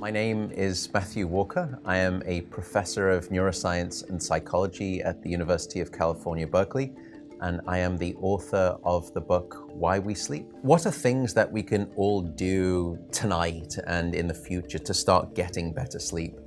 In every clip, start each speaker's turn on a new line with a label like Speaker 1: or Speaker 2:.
Speaker 1: My name is Matthew Walker. I am a professor of neuroscience and psychology at the University of California, Berkeley, and I am the author of the book, Why We Sleep. What are things that we can all do tonight and in the future to start getting better sleep?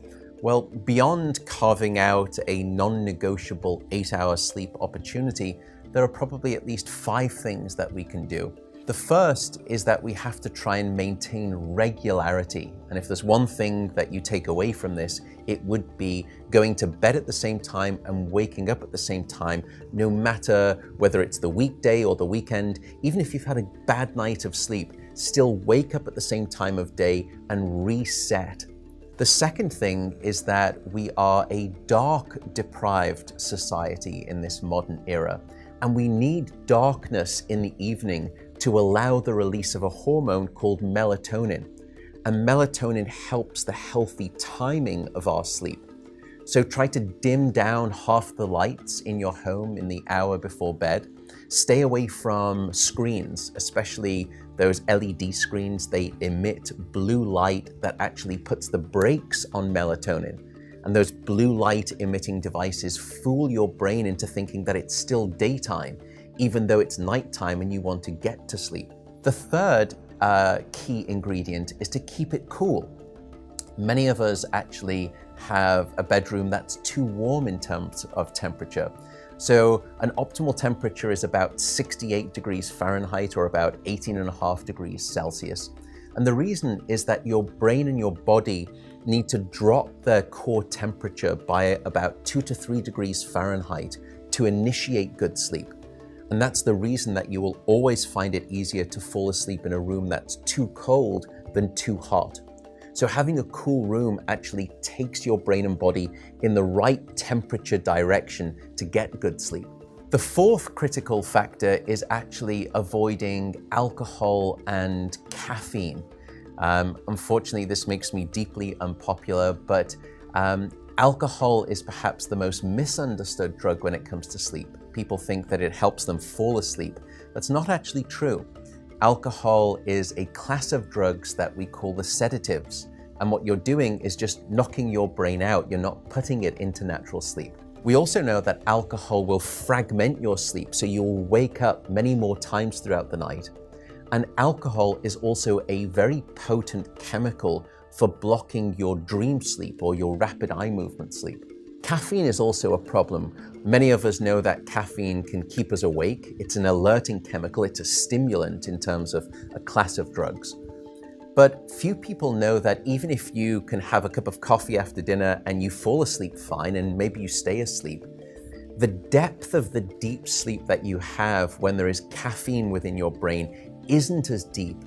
Speaker 1: Well, beyond carving out a non-negotiable 8-hour sleep opportunity, there are probably at least 5 things that we can do. The first is that we have to try and maintain regularity. And if there's one thing that you take away from this, it would be going to bed at the same time and waking up at the same time, no matter whether it's the weekday or the weekend. Even if you've had a bad night of sleep, still wake up at the same time of day and reset. The second thing is that we are a dark-deprived society in this modern era, and we need darkness in the evening to allow the release of a hormone called melatonin. And melatonin helps the healthy timing of our sleep. So try to dim down half the lights in your home in the hour before bed. Stay away from screens, especially those LED screens. They emit blue light that actually puts the brakes on melatonin. And those blue light emitting devices fool your brain into thinking that it's still daytime, even though it's nighttime and you want to get to sleep. The third key ingredient is to keep it cool. Many of us actually have a bedroom that's too warm in terms of temperature. So an optimal temperature is about 68 degrees Fahrenheit or about 18.5 degrees Celsius. And the reason is that your brain and your body need to drop their core temperature by about 2 to 3 degrees Fahrenheit to initiate good sleep. And that's the reason that you will always find it easier to fall asleep in a room that's too cold than too hot. So having a cool room actually takes your brain and body in the right temperature direction to get good sleep. The fourth critical factor is actually avoiding alcohol and caffeine. Unfortunately, this makes me deeply unpopular, but alcohol is perhaps the most misunderstood drug when it comes to sleep. People think that it helps them fall asleep. That's not actually true. Alcohol is a class of drugs that we call the sedatives. And what you're doing is just knocking your brain out. You're not putting it into natural sleep. We also know that alcohol will fragment your sleep, so you'll wake up many more times throughout the night. And alcohol is also a very potent chemical for blocking your dream sleep or your rapid eye movement sleep. Caffeine is also a problem. Many of us know that caffeine can keep us awake. It's an alerting chemical. It's a stimulant in terms of a class of drugs. But few people know that even if you can have a cup of coffee after dinner and you fall asleep fine and maybe you stay asleep, the depth of the deep sleep that you have when there is caffeine within your brain isn't as deep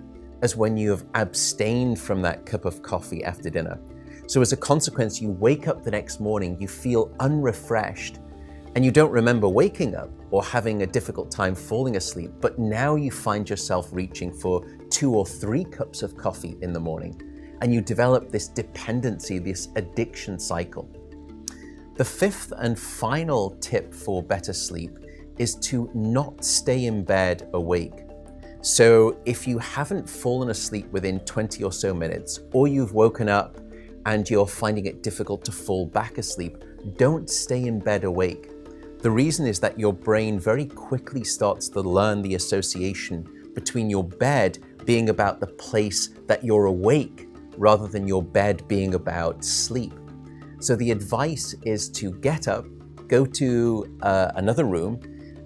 Speaker 1: as when you have abstained from that cup of coffee after dinner. So as a consequence, you wake up the next morning, you feel unrefreshed, and you don't remember waking up or having a difficult time falling asleep, but now you find yourself reaching for 2 or 3 cups of coffee in the morning, and you develop this dependency, this addiction cycle. The fifth and final tip for better sleep is to not stay in bed awake. So if you haven't fallen asleep within 20 or so minutes, or you've woken up and you're finding it difficult to fall back asleep, don't stay in bed awake. The reason is that your brain very quickly starts to learn the association between your bed being about the place that you're awake rather than your bed being about sleep. So the advice is to get up, go to another room,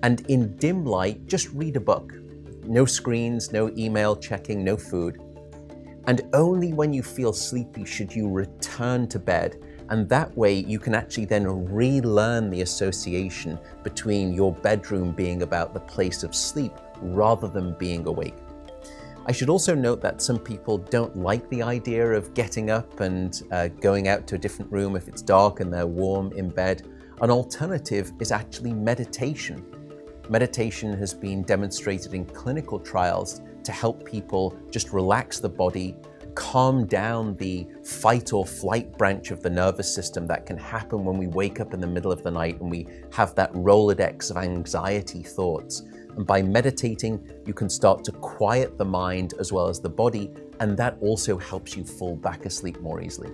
Speaker 1: and in dim light, just read a book. No screens, no email checking, no food. And only when you feel sleepy should you return to bed. And that way you can actually then relearn the association between your bedroom being about the place of sleep rather than being awake. I should also note that some people don't like the idea of getting up and going out to a different room if it's dark and they're warm in bed. An alternative is actually meditation. Meditation has been demonstrated in clinical trials to help people just relax the body, calm down the fight or flight branch of the nervous system that can happen when we wake up in the middle of the night and we have that Rolodex of anxiety thoughts. And by meditating, you can start to quiet the mind as well as the body, and that also helps you fall back asleep more easily.